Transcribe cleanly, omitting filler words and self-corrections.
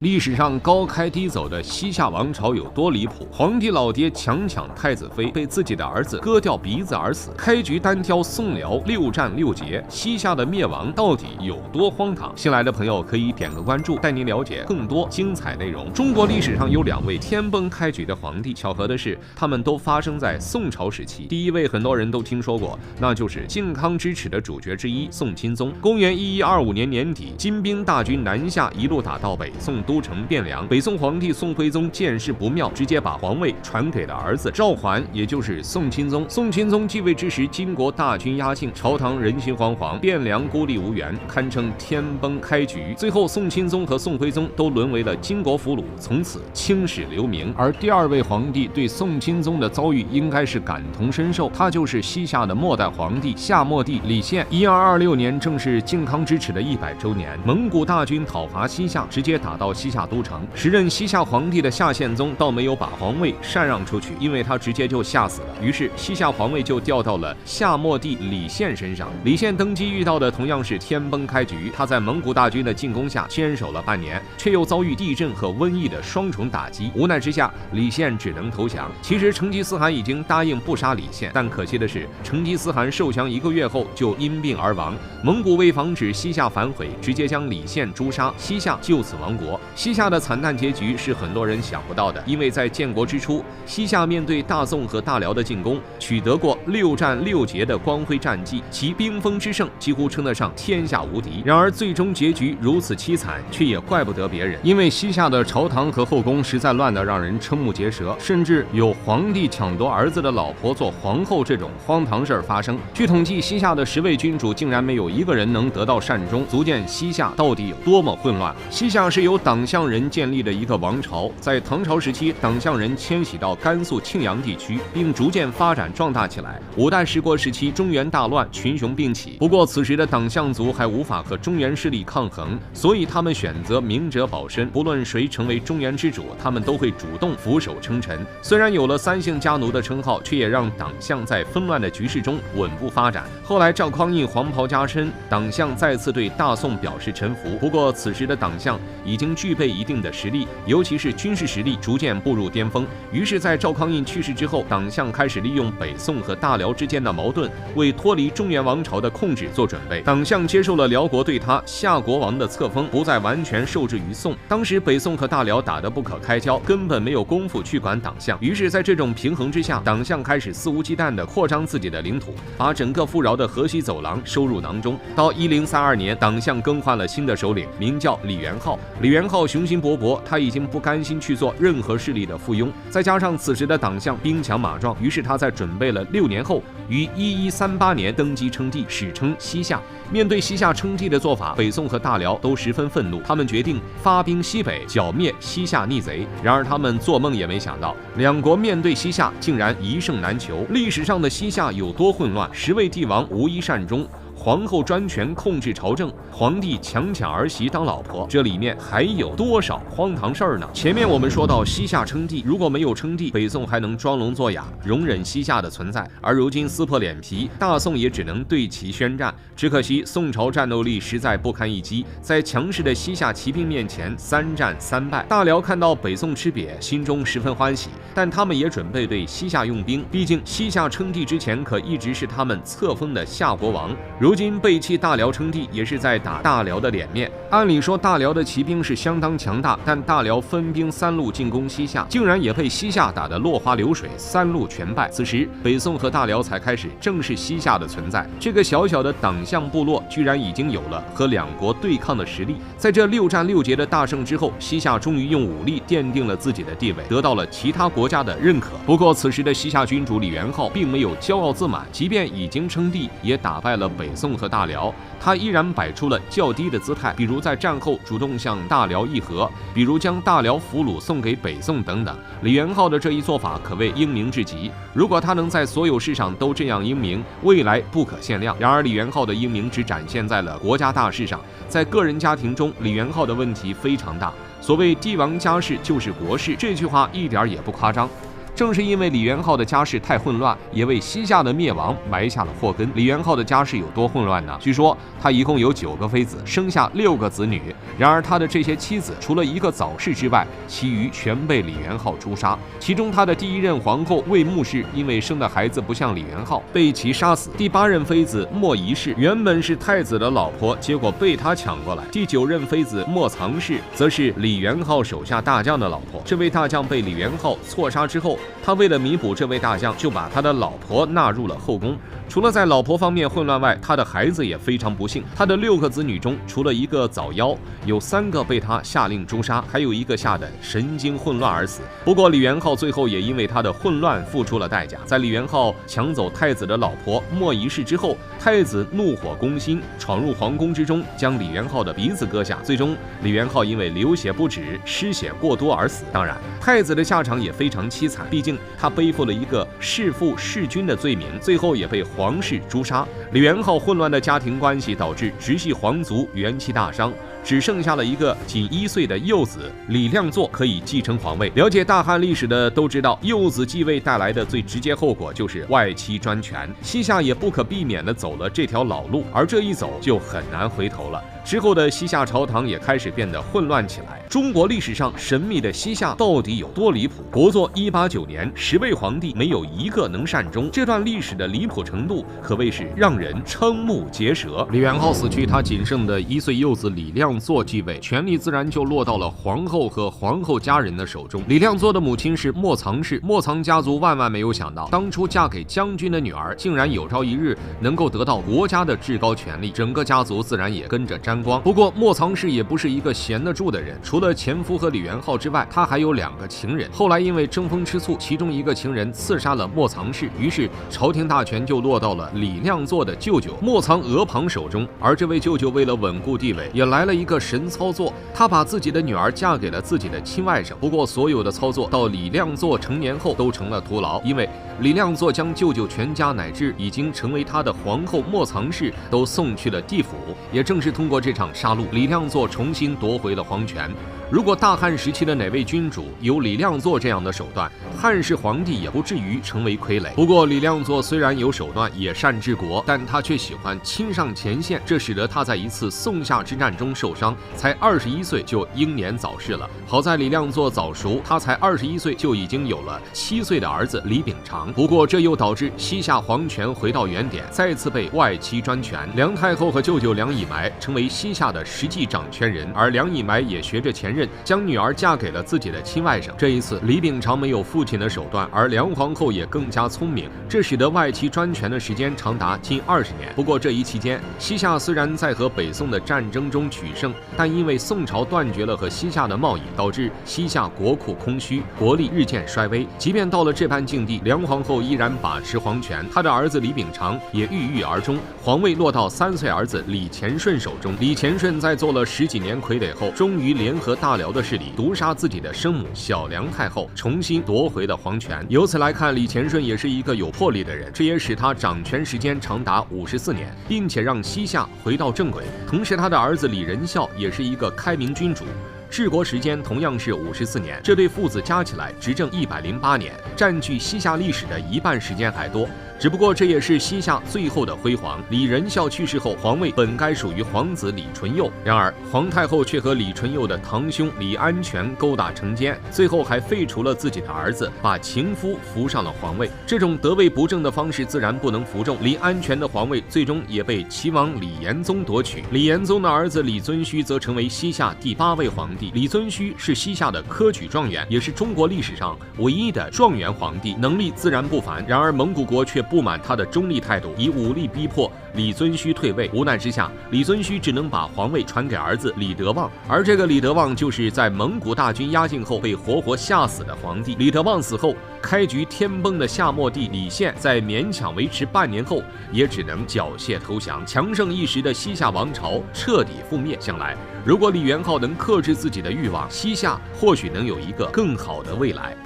历史上高开低走的西夏王朝有多离谱？皇帝老爹强抢太子妃，被自己的儿子割掉鼻子而死。开局单挑宋辽，6战6捷，西夏的灭亡到底有多荒唐？新来的朋友可以点个关注，带您了解更多精彩内容。中国历史上有2位天崩开局的皇帝，巧合的是，他们都发生在宋朝时期。第一位很多人都听说过，那就是靖康之耻的主角之一宋钦宗。公元1125年年底，金兵大军南下，一路打到北宋都城汴梁。北宋皇帝宋徽宗见势不妙，直接把皇位传给了儿子赵桓，也就是宋钦宗。宋钦宗继位之时，金国大军压境，朝堂人心惶惶，汴梁孤立无援，堪称天崩开局。最后，宋钦宗和宋徽宗都沦为了金国俘虏，从此青史留名。而第2位皇帝对宋钦宗的遭遇应该是感同身受，他就是西夏的末代皇帝夏末帝李宪。1226年正是靖康之耻的100周年，蒙古大军讨伐西夏，直接打到西夏都城。时任西夏皇帝的夏宪宗倒没有把皇位禅让出去，因为他直接就吓死了。于是西夏皇位就调到了夏末帝李宪身上。李宪登基遇到的同样是天崩开局，他在蒙古大军的进攻下坚守了半年，却又遭遇地震和瘟疫的双重打击。无奈之下，李宪只能投降。其实成吉思汗已经答应不杀李宪，但可惜的是，成吉思汗受降1个月后就因病而亡。蒙古为防止西夏反悔，直接将李宪诛杀，西夏就此亡国。西夏的惨淡结局是很多人想不到的，因为在建国之初，西夏面对大宋和大辽的进攻，取得过6战6捷的光辉战绩，其兵锋之盛几乎称得上天下无敌。然而最终结局如此凄惨，却也怪不得别人，因为西夏的朝堂和后宫实在乱得让人瞠目结舌，甚至有皇帝抢夺儿子的老婆做皇后这种荒唐事儿发生。据统计，西夏的10位君主竟然没有1个人能得到善终，足见西夏到底有多么混乱。西夏是由党项人建立的一个王朝，在唐朝时期，党项人迁徙到甘肃庆阳地区，并逐渐发展壮大起来。5代十国时期，中原大乱，群雄并起。不过此时的党项族还无法和中原势力抗衡，所以他们选择明哲保身，不论谁成为中原之主，他们都会主动俯首称臣。虽然有了3姓家奴的称号，却也让党项在纷乱的局势中稳步发展。后来赵匡胤黄袍加身，党项再次对大宋表示臣服。不过此时的党项已经具备一定的实力，尤其是军事实力逐渐步入巅峰。于是在赵匡胤去世之后，党项开始利用北宋和大辽之间的矛盾，为脱离中原王朝的控制做准备。党项接受了辽国对他夏国王的册封，不再完全受制于宋。当时北宋和大辽打得不可开交，根本没有功夫去管党项。于是在这种平衡之下，党项开始肆无忌惮地扩张自己的领土，把整个富饶的河西走廊收入囊中。到1032年，党项更换了新的首领，名叫李元昊。李元昊雄心勃勃，他已经不甘心去做任何势力的附庸，再加上此时的党项兵强马壮，于是他在准备了6年后，于1138年登基称帝，史称西夏。面对西夏称帝的做法，北宋和大辽都十分愤怒，他们决定发兵西北，剿灭西夏逆贼。然而他们做梦也没想到，2国面对西夏竟然一胜难求。历史上的西夏有多混乱，10位帝王无一善终，皇后专权控制朝政，皇帝强抢儿媳当老婆，这里面还有多少荒唐事儿呢？前面我们说到西夏称帝，如果没有称帝，北宋还能装聋作哑，容忍西夏的存在，而如今撕破脸皮，大宋也只能对其宣战。只可惜宋朝战斗力实在不堪一击，在强势的西夏骑兵面前3战3败。大辽看到北宋吃瘪，心中十分欢喜，但他们也准备对西夏用兵，毕竟西夏称帝之前可一直是他们册封的夏国王，如今背弃大辽称帝，也是在打大辽的脸面。按理说大辽的骑兵是相当强大，但大辽分兵3路进攻西夏，竟然也被西夏打得落花流水，3路全败。此时北宋和大辽才开始正视西夏的存在，这个小小的党项部落居然已经有了和2国对抗的实力。在这6战6捷的大胜之后，西夏终于用武力奠定了自己的地位，得到了其他国家的认可。不过此时的西夏君主李元昊并没有骄傲自满，即便已经称帝，也打败了北宋和大辽，他依然摆出了较低的姿态，比如在战后主动向大辽议和，比如将大辽俘虏送给北宋等等。李元昊的这一做法可谓英明至极，如果他能在所有事上都这样英明，未来不可限量。然而李元昊的英明只展现在了国家大事上，在个人家庭中，李元昊的问题非常大。所谓帝王家事就是国事，这句话一点也不夸张。正是因为李元昊的家世太混乱，也为西夏的灭亡埋下了祸根。李元昊的家世有多混乱呢？据说他一共有9个妃子，生下6个子女。然而他的这些妻子，除了一个早逝之外，其余全被李元昊诛杀。其中他的第1任皇后魏穆氏，因为生的孩子不像李元昊，被其杀死。第8任妃子莫仪氏原本是太子的老婆，结果被他抢过来。第9任妃子莫藏氏，则是李元昊手下大将的老婆。这位大将被李元昊错杀之后，他为了弥补这位大将，就把他的老婆纳入了后宫。除了在老婆方面混乱外，他的孩子也非常不幸。他的6个子女中，除了1个早夭，有3个被他下令诛杀，还有1个吓得神经混乱而死。不过李元昊最后也因为他的混乱付出了代价。在李元昊抢走太子的老婆莫仪氏之后，太子怒火攻心，闯入皇宫之中，将李元昊的鼻子割下。最终李元昊因为流血不止、失血过多而死。当然，太子的下场也非常凄惨，毕竟他背负了一个弑父弑君的罪名，最后也被皇室诛杀。李元昊混乱的家庭关系导致直系皇族元气大伤，只剩下了一个仅1岁的幼子李亮祚可以继承皇位。了解大汉历史的都知道，幼子继位带来的最直接后果就是外戚专权。西夏也不可避免地走了这条老路，而这一走就很难回头了。之后的西夏朝堂也开始变得混乱起来。中国历史上神秘的西夏到底有多离谱？国祚189年，10位皇帝没有1个能善终，这段历史的离谱程度可谓是让人瞠目结舌。李元昊死去，他仅剩的1岁幼子李亮祚继位，权力自然就落到了皇后和皇后家人的手中。李亮祚的母亲是莫藏氏，莫藏家族万万没有想到，当初嫁给将军的女儿竟然有朝一日能够得到国家的至高权力，整个家族自然也跟着沾光。不过莫藏氏也不是一个闲得住的人，除了前夫和李元昊之外，他还有2个情人。后来因为争风吃醋，其中一个情人刺杀了莫藏氏，于是朝廷大权就落到了李亮祚的舅舅莫藏额庞手中。而这位舅舅为了稳固地位，也来了一个神操作，他把自己的女儿嫁给了自己的亲外甥。不过所有的操作到李亮祚成年后都成了徒劳，因为李亮祚将舅舅全家乃至已经成为他的皇后莫藏氏都送去了地府。也正是通过这场杀戮，李亮祚重新夺回了皇权。如果大汉时期的哪位君主有李亮祚这样的手段，汉室皇帝也不至于成为傀儡。不过李亮祚虽然有手段，也善治国，但他却喜欢亲上前线，这使得他在一次宋夏之战中受伤，才21岁就英年早逝了。好在李亮祚早熟，他才21岁就已经有了7岁的儿子李秉常。不过这又导致西夏皇权回到原点，再次被外戚专权。梁太后和舅舅梁以埋成为西夏的实际掌权人，而梁以埋也学着前任，将女儿嫁给了自己的亲外甥。这一次李秉常没有父亲的手段，而梁皇后也更加聪明，这使得外戚专权的时间长达近20年。不过这一期间，西夏虽然在和北宋的战争中取胜，但因为宋朝断绝了和西夏的贸易，导致西夏国库空虚，国力日渐衰微。即便到了这般境地，梁皇后依然把持皇权，她的儿子李秉常也郁郁而终，皇位落到3岁儿子李乾顺手中。李乾顺在做了10几年傀儡后，终于联合大辽的势力毒杀自己的生母小梁太后，重新夺回了皇权。由此来看，李乾顺也是一个有魄力的人，这也使他掌权时间长达54年，并且让西夏回到正轨。同时他的儿子李仁孝也是一个开明君主，治国时间同样是54年，这对父子加起来执政108年，占据西夏历史的1半时间还多。只不过这也是西夏最后的辉煌。李仁孝去世后，皇位本该属于皇子李纯佑，然而皇太后却和李纯佑的堂兄李安全勾搭成奸，最后还废除了自己的儿子，把情夫扶上了皇位。这种得位不正的方式自然不能服众，李安全的皇位最终也被齐王李延宗夺取。李延宗的儿子李遵顼则成为西夏第8位皇帝。李遵顼是西夏的科举状元，也是中国历史上唯一的状元皇帝，能力自然不凡。然而蒙古国却不满他的中立态度，以武力逼迫李遵顼退位。无奈之下，李遵顼只能把皇位传给儿子李德旺，而这个李德旺就是在蒙古大军压境后被活活吓死的皇帝。李德旺死后，开局天崩的夏末帝李宪在勉强维持半年后，也只能缴械投降，强盛一时的西夏王朝彻底覆灭。想来，如果李元昊能克制自己的欲望，西夏或许能有一个更好的未来。